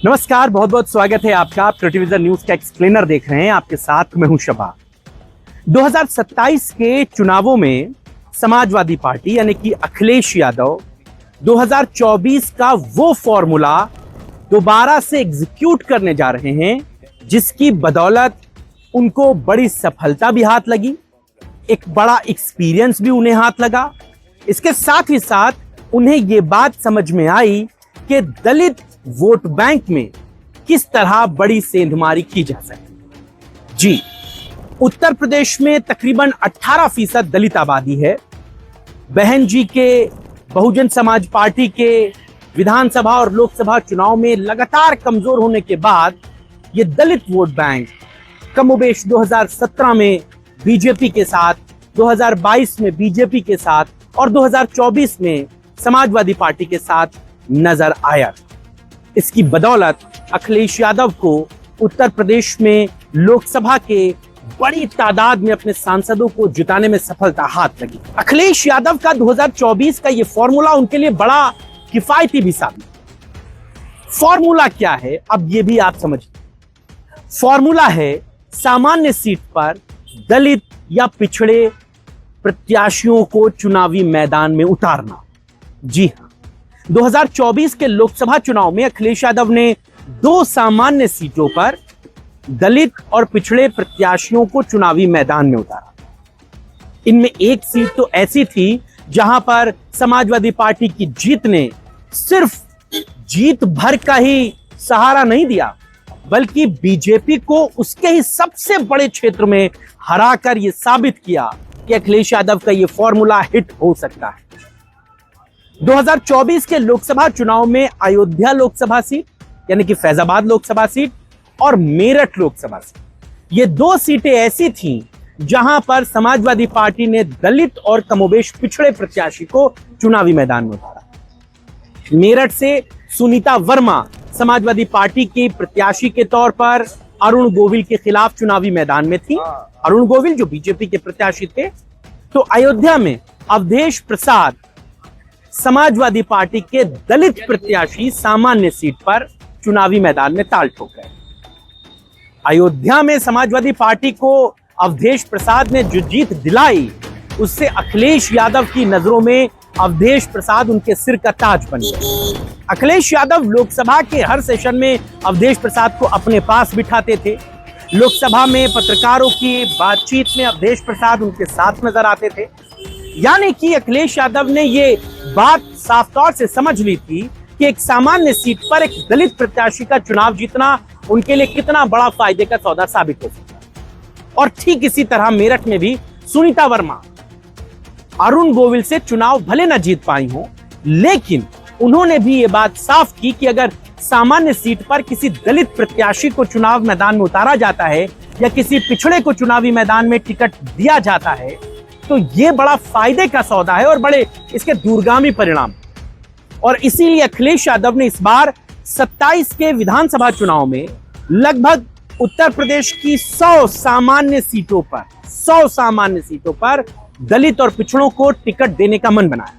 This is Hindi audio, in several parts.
नमस्कार, बहुत बहुत स्वागत है आपका। आप टेलीविजन न्यूज का एक्सप्लेनर देख रहे हैं। आपके साथ मैं हूं शबा। 2027 के चुनावों में समाजवादी पार्टी यानी कि अखिलेश यादव 2024 का वो फॉर्मूला दोबारा से एग्जीक्यूट करने जा रहे हैं जिसकी बदौलत उनको बड़ी सफलता भी हाथ लगी, एक बड़ा एक्सपीरियंस भी उन्हें हाथ लगा। इसके साथ ही साथ उन्हें यह बात समझ में आई कि दलित वोट बैंक में किस तरह बड़ी सेंधमारी की जा सकती। जी, उत्तर प्रदेश में तकरीबन 18% दलित आबादी है। बहन जी के बहुजन समाज पार्टी के विधानसभा और लोकसभा चुनाव में लगातार कमजोर होने के बाद यह दलित वोट बैंक कमोबेश 2017 में बीजेपी के साथ, 2022 में बीजेपी के साथ और 2024 में समाजवादी पार्टी के साथ नजर आया। इसकी बदौलत अखिलेश यादव को उत्तर प्रदेश में लोकसभा के बड़ी तादाद में अपने सांसदों को जिताने में सफलता हाथ लगी। अखिलेश यादव का 2024 का यह फॉर्मूला उनके लिए बड़ा किफायती भी साबित। फॉर्मूला क्या है, अब यह भी आप समझिए। फॉर्मूला है सामान्य सीट पर दलित या पिछड़े प्रत्याशियों को चुनावी मैदान में उतारना। जी हां, 2024 के लोकसभा चुनाव में अखिलेश यादव ने 2 सामान्य सीटों पर दलित और पिछड़े प्रत्याशियों को चुनावी मैदान में उतारा। इनमें एक सीट तो ऐसी थी जहां पर समाजवादी पार्टी की जीत ने सिर्फ जीत भर का ही सहारा नहीं दिया, बल्कि बीजेपी को उसके ही सबसे बड़े क्षेत्र में हराकर यह साबित किया कि अखिलेश यादव का यह फॉर्मूला हिट हो सकता है। 2024 के लोकसभा चुनाव में अयोध्या लोकसभा सीट यानी कि फैजाबाद लोकसभा सीट और मेरठ लोकसभा सीट, ये 2 सीटें ऐसी थीं जहां पर समाजवादी पार्टी ने दलित और कमोबेश पिछड़े प्रत्याशी को चुनावी मैदान में उतारा। मेरठ से सुनीता वर्मा समाजवादी पार्टी की प्रत्याशी के तौर पर अरुण गोविल के खिलाफ चुनावी मैदान में थी। अरुण गोविल जो बीजेपी के प्रत्याशी थे। तो अयोध्या में अवधेश प्रसाद समाजवादी पार्टी के दलित प्रत्याशी सामान्य सीट पर चुनावी मैदान में ताल ठोक गए। अयोध्या में समाजवादी पार्टी को अवधेश प्रसाद ने जो जीत दिलाई, उससे अखिलेश यादव की नजरों में अवधेश प्रसाद उनके सिर का ताज बन गए। अखिलेश यादव लोकसभा के हर सेशन में अवधेश प्रसाद को अपने पास बिठाते थे। लोकसभा में पत्रकारों की बातचीत में अवधेश प्रसाद उनके साथ नजर आते थे। यानी कि अखिलेश यादव ने ये बात साफ तौर से समझ ली थी कि एक सामान्य सीट पर एक दलित प्रत्याशी का चुनाव जीतना उनके लिए कितना बड़ा फायदे का सौदा साबित हो सकता है। और ठीक इसी तरह मेरठ में भी सुनीता वर्मा अरुण गोविल से चुनाव भले न जीत पाई हो, लेकिन उन्होंने भी ये बात साफ की कि अगर सामान्य सीट पर किसी दलित प्रत्याशी को चुनाव मैदान में उतारा जाता है या किसी पिछड़े को चुनावी मैदान में टिकट दिया जाता है तो ये बड़ा फायदे का सौदा है और बड़े इसके दूरगामी परिणाम। और इसीलिए अखिलेश यादव ने इस बार 27 के विधानसभा चुनाव में लगभग उत्तर प्रदेश की 100 सामान्य सीटों पर दलित और पिछड़ों को टिकट देने का मन बनाया।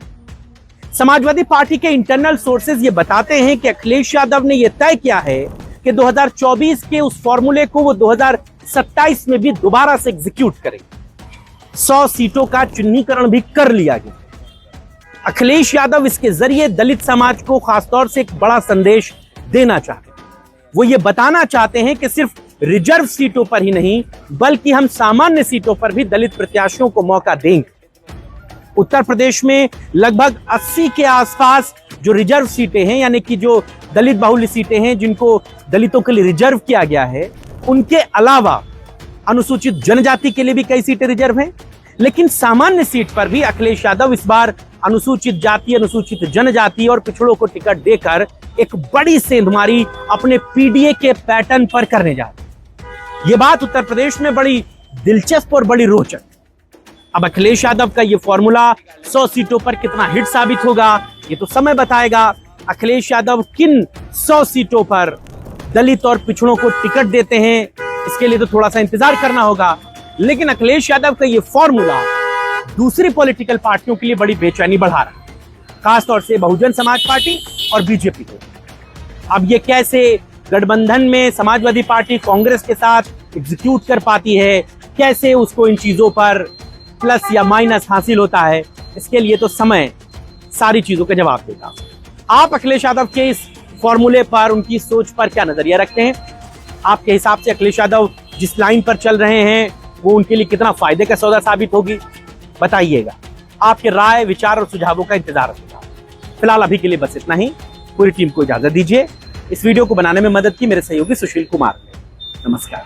समाजवादी पार्टी के इंटरनल सोर्सेज ये बताते हैं कि अखिलेश यादव ने यह तय किया है कि 2024 के उस फॉर्मूले को वो 2027 में भी दोबारा से एग्जीक्यूट करेंगे। 100 सीटों का चिन्हीकरण भी कर लिया गया। अखिलेश यादव इसके जरिए दलित समाज को खासतौर से एक बड़ा संदेश देना चाहते हैं। वो ये बताना चाहते हैं कि सिर्फ रिजर्व सीटों पर ही नहीं, बल्कि हम सामान्य सीटों पर भी दलित प्रत्याशियों को मौका देंगे। उत्तर प्रदेश में लगभग 80 के आसपास जो रिजर्व सीटें हैं, यानी कि जो दलित बाहुल्य सीटें हैं जिनको दलितों के लिए रिजर्व किया गया है, उनके अलावा अनुसूचित जनजाति के लिए भी कई सीटें रिजर्व हैं। लेकिन सामान्य सीट पर भी अखिलेश यादव इस बार अनुसूचित जाति, अनुसूचित जनजाति और पिछड़ों को टिकट देकर एक बड़ी सेंधमारी अपने पीडीए के पैटर्न पर करने जा रहे हैं। यह बात उत्तर प्रदेश में बड़ी दिलचस्प और बड़ी रोचक। अब अखिलेश यादव का यह फॉर्मूला 100 सीटों पर कितना हिट साबित होगा, ये तो समय बताएगा। अखिलेश यादव किन 100 सीटों पर दलित और पिछड़ों को टिकट देते हैं, इसके लिए तो थोड़ा सा इंतजार करना होगा। लेकिन अखिलेश यादव का यह फॉर्मूला दूसरी पॉलिटिकल पार्टियों के लिए बड़ी बेचैनी बढ़ा रहा है, खासतौर से बहुजन समाज पार्टी और बीजेपी को। अब ये कैसे गठबंधन में समाजवादी पार्टी कांग्रेस के साथ एग्जीक्यूट कर पाती है, कैसे उसको इन चीजों पर प्लस या माइनस हासिल होता है, इसके लिए तो समय सारी चीजों का जवाब देगा। आप अखिलेश यादव के इस फॉर्मूले पर, उनकी सोच पर क्या नजरिया रखते हैं? आपके हिसाब से अखिलेश यादव जिस लाइन पर चल रहे हैं वो उनके लिए कितना फायदे का सौदा साबित होगी, बताइएगा। आपके राय, विचार और सुझावों का इंतजार रखूंगा। फिलहाल अभी के लिए बस इतना ही। पूरी टीम को इजाजत दीजिए। इस वीडियो को बनाने में मदद की मेरे सहयोगी सुशील कुमार ने। नमस्कार।